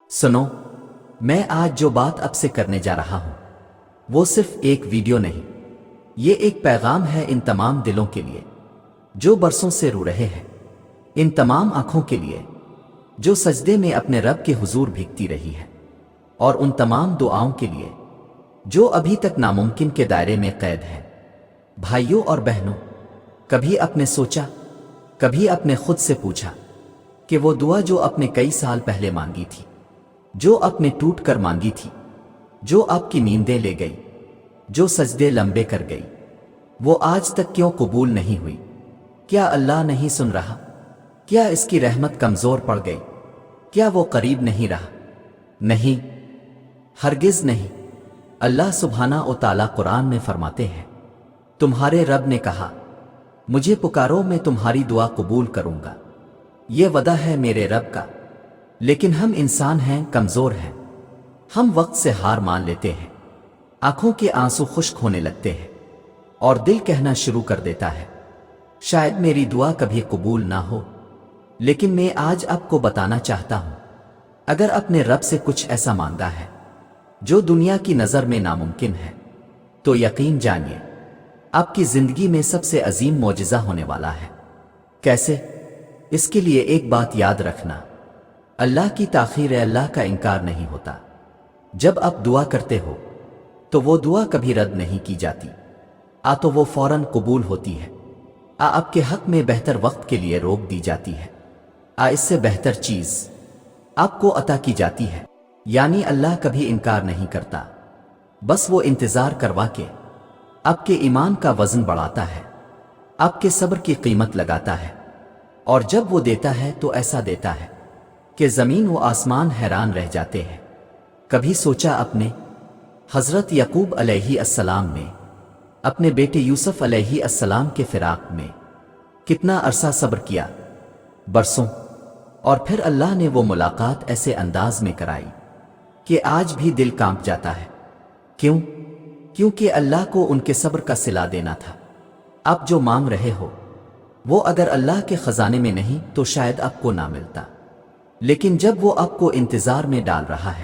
سنو، میں آج جو بات اب سے کرنے جا رہا ہوں وہ صرف ایک ویڈیو نہیں، یہ ایک پیغام ہے ان تمام دلوں کے لیے جو برسوں سے رو رہے ہیں، ان تمام آنکھوں کے لیے جو سجدے میں اپنے رب کے حضور بھیگتی رہی ہے، اور ان تمام دعاؤں کے لیے جو ابھی تک ناممکن کے دائرے میں قید ہے۔ بھائیوں اور بہنوں، کبھی اپنے سوچا، کبھی اپنے خود سے پوچھا کہ وہ دعا جو اپنے کئی سال پہلے مانگی تھی، جو اپنے ٹوٹ کر مانگی تھی، جو آپ کی نیندیں لے گئی، جو سجدے لمبے کر گئی، وہ آج تک کیوں قبول نہیں ہوئی؟ کیا اللہ نہیں سن رہا؟ کیا اس کی رحمت کمزور پڑ گئی؟ کیا وہ قریب نہیں رہا؟ نہیں، ہرگز نہیں۔ اللہ سبحانہ و تعالیٰ قرآن میں فرماتے ہیں، تمہارے رب نے کہا، مجھے پکارو میں تمہاری دعا قبول کروں گا۔ یہ وعدہ ہے میرے رب کا، لیکن ہم انسان ہیں، کمزور ہیں، ہم وقت سے ہار مان لیتے ہیں، آنکھوں کے آنسو خشک ہونے لگتے ہیں اور دل کہنا شروع کر دیتا ہے، شاید میری دعا کبھی قبول نہ ہو۔ لیکن میں آج آپ کو بتانا چاہتا ہوں، اگر اپنے رب سے کچھ ایسا مانگا ہے جو دنیا کی نظر میں ناممکن ہے، تو یقین جانیے آپ کی زندگی میں سب سے عظیم معجزہ ہونے والا ہے۔ کیسے؟ اس کے لیے ایک بات یاد رکھنا، اللہ کی تاخیر اللہ کا انکار نہیں ہوتا۔ جب آپ دعا کرتے ہو تو وہ دعا کبھی رد نہیں کی جاتی، تو وہ فوراً قبول ہوتی ہے۔ آپ کے حق میں بہتر وقت کے لیے روک دی جاتی ہے، اس سے بہتر چیز آپ کو عطا کی جاتی ہے۔ یعنی اللہ کبھی انکار نہیں کرتا، بس وہ انتظار کروا کے آپ کے ایمان کا وزن بڑھاتا ہے، آپ کے صبر کی قیمت لگاتا ہے، اور جب وہ دیتا ہے تو ایسا دیتا ہے کہ زمین و آسمان حیران رہ جاتے ہیں۔ کبھی سوچا اپنے حضرت یعقوب علیہ السلام نے اپنے بیٹے یوسف علیہ السلام کے فراق میں کتنا عرصہ صبر کیا؟ برسوں۔ اور پھر اللہ نے وہ ملاقات ایسے انداز میں کرائی کہ آج بھی دل کانپ جاتا ہے۔ کیوں؟ کیونکہ اللہ کو ان کے صبر کا صلہ دینا تھا۔ آپ جو مانگ رہے ہو وہ اگر اللہ کے خزانے میں نہیں تو شاید آپ کو نہ ملتا، لیکن جب وہ آپ کو انتظار میں ڈال رہا ہے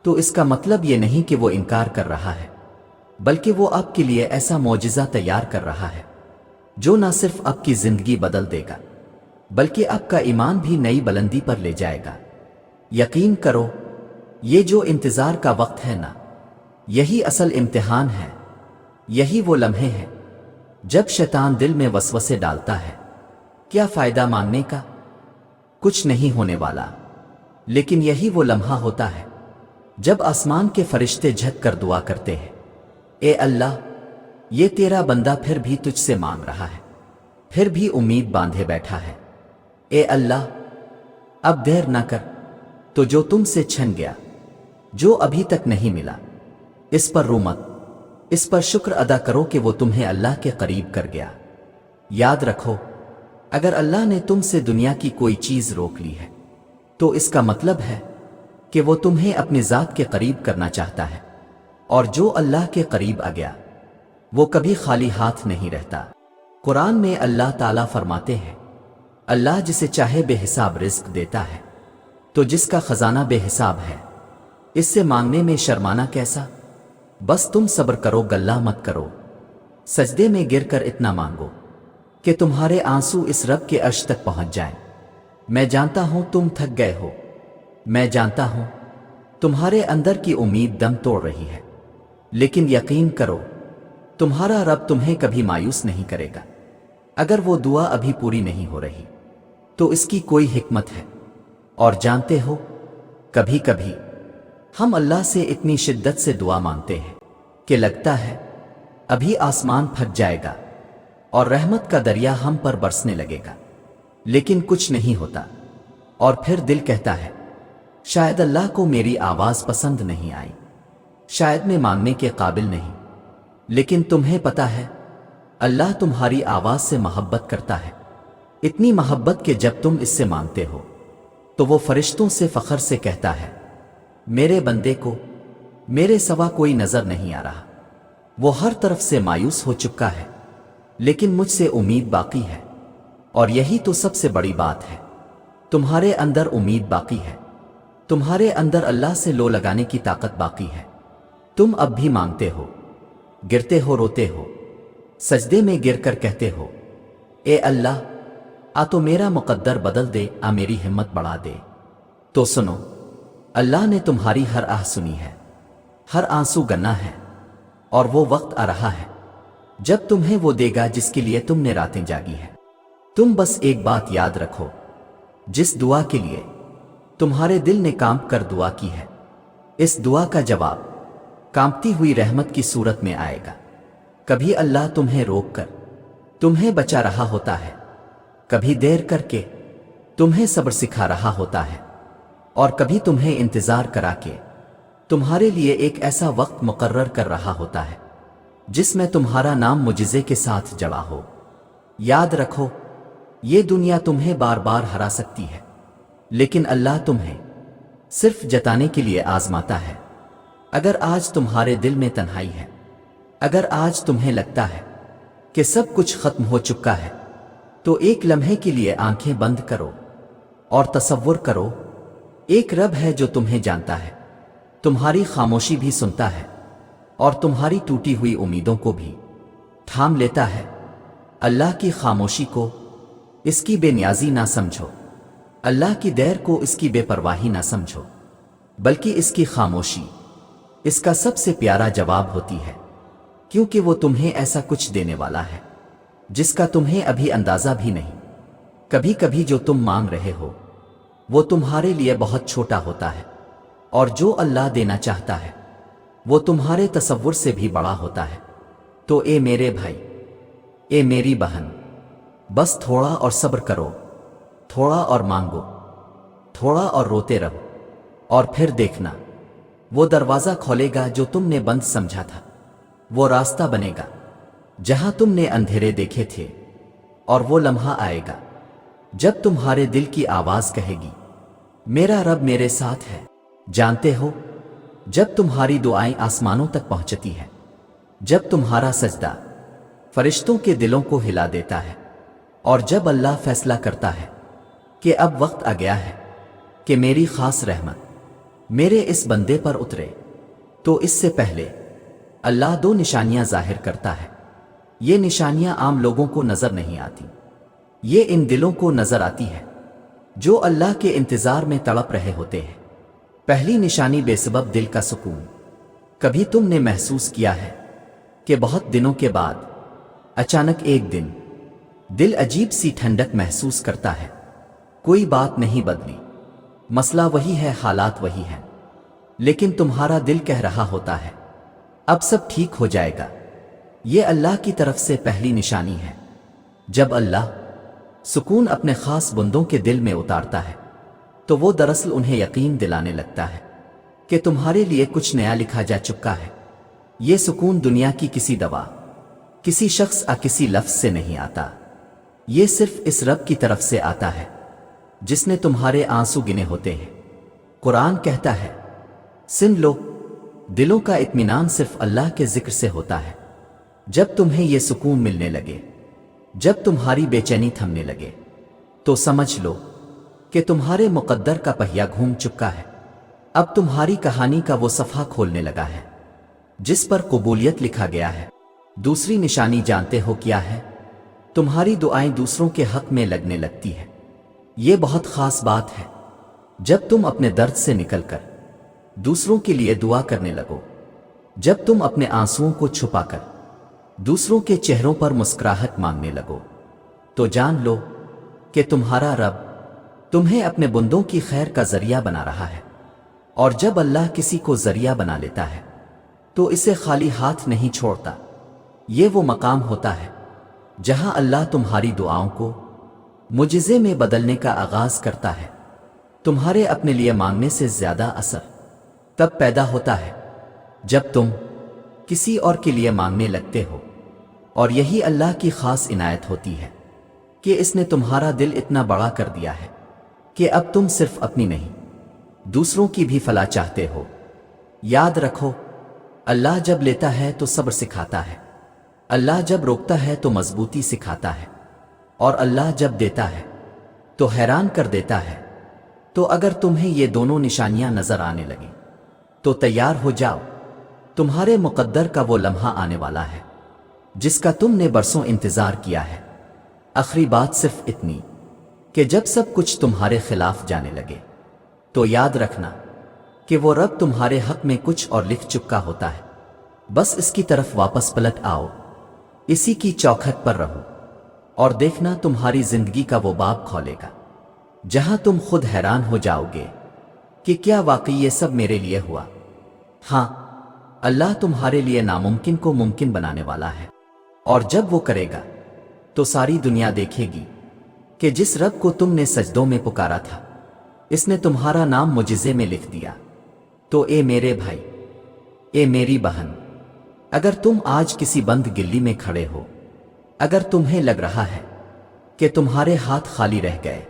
تو اس کا مطلب یہ نہیں کہ وہ انکار کر رہا ہے، بلکہ وہ آپ کے لیے ایسا معجزہ تیار کر رہا ہے جو نہ صرف آپ کی زندگی بدل دے گا بلکہ آپ کا ایمان بھی نئی بلندی پر لے جائے گا۔ یقین کرو، یہ جو انتظار کا وقت ہے نا، یہی اصل امتحان ہے۔ یہی وہ لمحے ہیں جب شیطان دل میں وسوسے ڈالتا ہے، کیا فائدہ مانگنے کا؟ کچھ نہیں ہونے والا۔ لیکن یہی وہ لمحہ ہوتا ہے جب آسمان کے فرشتے جھک کر دعا کرتے ہیں، اے اللہ، یہ تیرا بندہ پھر بھی تجھ سے مانگ رہا ہے، پھر بھی امید باندھے بیٹھا ہے۔ اے اللہ، اب دیر نہ کر، تو جو تم سے چھن گیا، جو ابھی تک نہیں ملا، اس پر رو مت، اس پر شکر ادا کرو کہ وہ تمہیں اللہ کے قریب کر گیا۔ یاد رکھو، اگر اللہ نے تم سے دنیا کی کوئی چیز روک لی ہے تو اس کا مطلب ہے کہ وہ تمہیں اپنی ذات کے قریب کرنا چاہتا ہے، اور جو اللہ کے قریب آ گیا وہ کبھی خالی ہاتھ نہیں رہتا۔ قرآن میں اللہ تعالیٰ فرماتے ہیں، اللہ جسے چاہے بے حساب رزق دیتا ہے، تو جس کا خزانہ بے حساب ہے اس سے مانگنے میں شرمانا کیسا؟ بس تم صبر کرو، گلہ مت کرو، سجدے میں گر کر اتنا مانگو کہ تمہارے آنسو اس رب کے عرش تک پہنچ جائیں۔ میں جانتا ہوں تم تھک گئے ہو، میں جانتا ہوں تمہارے اندر کی امید دم توڑ رہی ہے، لیکن یقین کرو، تمہارا رب تمہیں کبھی مایوس نہیں کرے گا۔ اگر وہ دعا ابھی پوری نہیں ہو رہی تو اس کی کوئی حکمت ہے۔ اور جانتے ہو، کبھی کبھی ہم اللہ سے اتنی شدت سے دعا مانگتے ہیں کہ لگتا ہے ابھی آسمان پھٹ جائے گا اور رحمت کا دریا ہم پر برسنے لگے گا، لیکن کچھ نہیں ہوتا۔ اور پھر دل کہتا ہے، شاید اللہ کو میری آواز پسند نہیں آئی، شاید میں مانگنے کے قابل نہیں۔ لیکن تمہیں پتا ہے، اللہ تمہاری آواز سے محبت کرتا ہے، اتنی محبت کہ جب تم اس سے مانگتے ہو تو وہ فرشتوں سے فخر سے کہتا ہے، میرے بندے کو میرے سوا کوئی نظر نہیں آ رہا، وہ ہر طرف سے مایوس ہو چکا ہے، لیکن مجھ سے امید باقی ہے۔ اور یہی تو سب سے بڑی بات ہے، تمہارے اندر امید باقی ہے، تمہارے اندر اللہ سے لو لگانے کی طاقت باقی ہے۔ تم اب بھی مانگتے ہو، گرتے ہو، روتے ہو، سجدے میں گر کر کہتے ہو اے اللہ آ تو میرا مقدر بدل دے، آ میری ہمت بڑھا دے۔ تو سنو، اللہ نے تمہاری ہر آہ سنی ہے، ہر آنسو گنا ہے، اور وہ وقت آ رہا ہے جب تمہیں وہ دے گا جس کے لیے تم نے راتیں جاگی ہے۔ تم بس ایک بات یاد رکھو، جس دعا کے لیے تمہارے دل نے کانپ کر دعا کی ہے، اس دعا کا جواب کانپتی ہوئی رحمت کی صورت میں آئے گا۔ کبھی اللہ تمہیں روک کر تمہیں بچا رہا ہوتا ہے، کبھی دیر کر کے تمہیں صبر سکھا رہا ہوتا ہے، اور کبھی تمہیں انتظار کرا کے تمہارے لیے ایک ایسا وقت مقرر کر رہا ہوتا ہے جس میں تمہارا نام معجزے کے ساتھ جڑا ہو۔ یاد رکھو، یہ دنیا تمہیں بار بار ہرا سکتی ہے، لیکن اللہ تمہیں صرف جتانے کے لیے آزماتا ہے۔ اگر آج تمہارے دل میں تنہائی ہے، اگر آج تمہیں لگتا ہے کہ سب کچھ ختم ہو چکا ہے، تو ایک لمحے کے لیے آنکھیں بند کرو اور تصور کرو، ایک رب ہے جو تمہیں جانتا ہے، تمہاری خاموشی بھی سنتا ہے، اور تمہاری ٹوٹی ہوئی امیدوں کو بھی تھام لیتا ہے۔ اللہ کی خاموشی کو اس کی بے نیازی نہ سمجھو، اللہ کی دیر کو اس کی بے پرواہی نہ سمجھو، بلکہ اس کی خاموشی اس کا سب سے پیارا جواب ہوتی ہے، کیونکہ وہ تمہیں ایسا کچھ دینے والا ہے جس کا تمہیں ابھی اندازہ بھی نہیں۔ کبھی کبھی جو تم مانگ رہے ہو وہ تمہارے لیے بہت چھوٹا ہوتا ہے، اور جو اللہ دینا چاہتا ہے وہ تمہارے تصور سے بھی بڑا ہوتا ہے۔ تو اے میرے بھائی، اے میری بہن، بس تھوڑا اور صبر کرو، تھوڑا اور مانگو، تھوڑا اور روتے رہو، اور پھر دیکھنا وہ دروازہ کھولے گا جو تم نے بند سمجھا تھا، وہ راستہ بنے گا جہاں تم نے اندھیرے دیکھے تھے، اور وہ لمحہ آئے گا جب تمہارے دل کی آواز کہے گی میرا رب میرے ساتھ ہے۔ جانتے ہو، جب تمہاری دعائیں آسمانوں تک پہنچتی ہیں، جب تمہارا سجدہ فرشتوں کے دلوں کو ہلا دیتا ہے، اور جب اللہ فیصلہ کرتا ہے کہ اب وقت آ گیا ہے کہ میری خاص رحمت میرے اس بندے پر اترے، تو اس سے پہلے اللہ دو نشانیاں ظاہر کرتا ہے۔ یہ نشانیاں عام لوگوں کو نظر نہیں آتی، یہ ان دلوں کو نظر آتی ہے جو اللہ کے انتظار میں تڑپ رہے ہوتے ہیں۔ پہلی نشانی بے سبب دل کا سکون۔ کبھی تم نے محسوس کیا ہے کہ بہت دنوں کے بعد اچانک ایک دن دل عجیب سی ٹھنڈک محسوس کرتا ہے؟ کوئی بات نہیں بدلی، مسئلہ وہی ہے، حالات وہی ہیں، لیکن تمہارا دل کہہ رہا ہوتا ہے اب سب ٹھیک ہو جائے گا۔ یہ اللہ کی طرف سے پہلی نشانی ہے۔ جب اللہ سکون اپنے خاص بندوں کے دل میں اتارتا ہے تو وہ دراصل انہیں یقین دلانے لگتا ہے کہ تمہارے لیے کچھ نیا لکھا جا چکا ہے۔ یہ سکون دنیا کی کسی دوا، کسی شخص یا کسی لفظ سے نہیں آتا، یہ صرف اس رب کی طرف سے آتا ہے جس نے تمہارے آنسو گنے ہوتے ہیں۔ قرآن کہتا ہے سن لو، دلوں کا اطمینان صرف اللہ کے ذکر سے ہوتا ہے۔ جب تمہیں یہ سکون ملنے لگے، جب تمہاری بے چینی تھمنے لگے، تو سمجھ لو کہ تمہارے مقدر کا پہیہ گھوم چکا ہے۔ اب تمہاری کہانی کا وہ صفحہ کھولنے لگا ہے جس پر قبولیت لکھا گیا ہے۔ دوسری نشانی جانتے ہو کیا ہے؟ تمہاری دعائیں دوسروں کے حق میں لگنے لگتی ہے۔ یہ بہت خاص بات ہے۔ جب تم اپنے درد سے نکل کر دوسروں کے لیے دعا کرنے لگو، جب تم اپنے آنسوؤں کو چھپا کر دوسروں کے چہروں پر مسکراہٹ مانگنے لگو، تو جان لو کہ تمہارا رب تمہیں اپنے بندوں کی خیر کا ذریعہ بنا رہا ہے۔ اور جب اللہ کسی کو ذریعہ بنا لیتا ہے تو اسے خالی ہاتھ نہیں چھوڑتا۔ یہ وہ مقام ہوتا ہے جہاں اللہ تمہاری دعاؤں کو معجزے میں بدلنے کا آغاز کرتا ہے۔ تمہارے اپنے لیے مانگنے سے زیادہ اثر تب پیدا ہوتا ہے جب تم کسی اور کے لیے مانگنے لگتے ہو، اور یہی اللہ کی خاص عنایت ہوتی ہے کہ اس نے تمہارا دل اتنا بڑا کر دیا ہے کہ اب تم صرف اپنی نہیں، دوسروں کی بھی فلاح چاہتے ہو۔ یاد رکھو، اللہ جب لیتا ہے تو صبر سکھاتا ہے، اللہ جب روکتا ہے تو مضبوطی سکھاتا ہے، اور اللہ جب دیتا ہے تو حیران کر دیتا ہے۔ تو اگر تمہیں یہ دونوں نشانیاں نظر آنے لگیں تو تیار ہو جاؤ، تمہارے مقدر کا وہ لمحہ آنے والا ہے جس کا تم نے برسوں انتظار کیا ہے۔ آخری بات صرف اتنی کہ جب سب کچھ تمہارے خلاف جانے لگے تو یاد رکھنا کہ وہ رب تمہارے حق میں کچھ اور لکھ چکا ہوتا ہے، بس اس کی طرف واپس پلٹ آؤ، اسی کی چوکھٹ پر رہو اور دیکھنا تمہاری زندگی کا وہ باب کھولے گا جہاں تم خود حیران ہو جاؤ گے کہ کیا واقعی یہ سب میرے لیے ہوا؟ ہاں، اللہ تمہارے لیے ناممکن کو ممکن بنانے والا ہے، اور جب وہ کرے گا تو ساری دنیا دیکھے گی کہ جس رب کو تم نے سجدوں میں پکارا تھا اس نے تمہارا نام معجزے میں لکھ دیا۔ تو اے میرے بھائی، اے میری بہن، اگر تم آج کسی بند گلی میں کھڑے ہو، اگر تمہیں لگ رہا ہے کہ تمہارے ہاتھ خالی رہ گئے،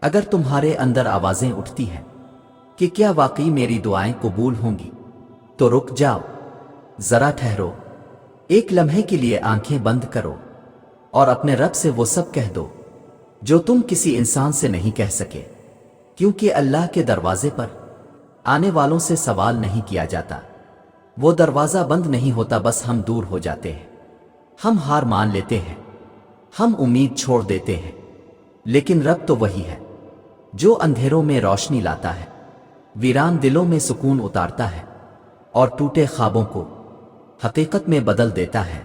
اگر تمہارے اندر آوازیں اٹھتی ہیں کہ کیا واقعی میری دعائیں قبول ہوں گی، تو رک جاؤ، ذرا ٹھہرو، ایک لمحے کے لیے آنکھیں بند کرو اور اپنے رب سے وہ سب کہہ دو جو تم کسی انسان سے نہیں کہہ سکے، کیونکہ اللہ کے دروازے پر آنے والوں سے سوال نہیں کیا جاتا، وہ دروازہ بند نہیں ہوتا، بس ہم دور ہو جاتے ہیں، ہم ہار مان لیتے ہیں، ہم امید چھوڑ دیتے ہیں، لیکن رب تو وہی ہے جو اندھیروں میں روشنی لاتا ہے، ویران دلوں میں سکون اتارتا ہے اور ٹوٹے خوابوں کو حقیقت میں بدل دیتا ہے۔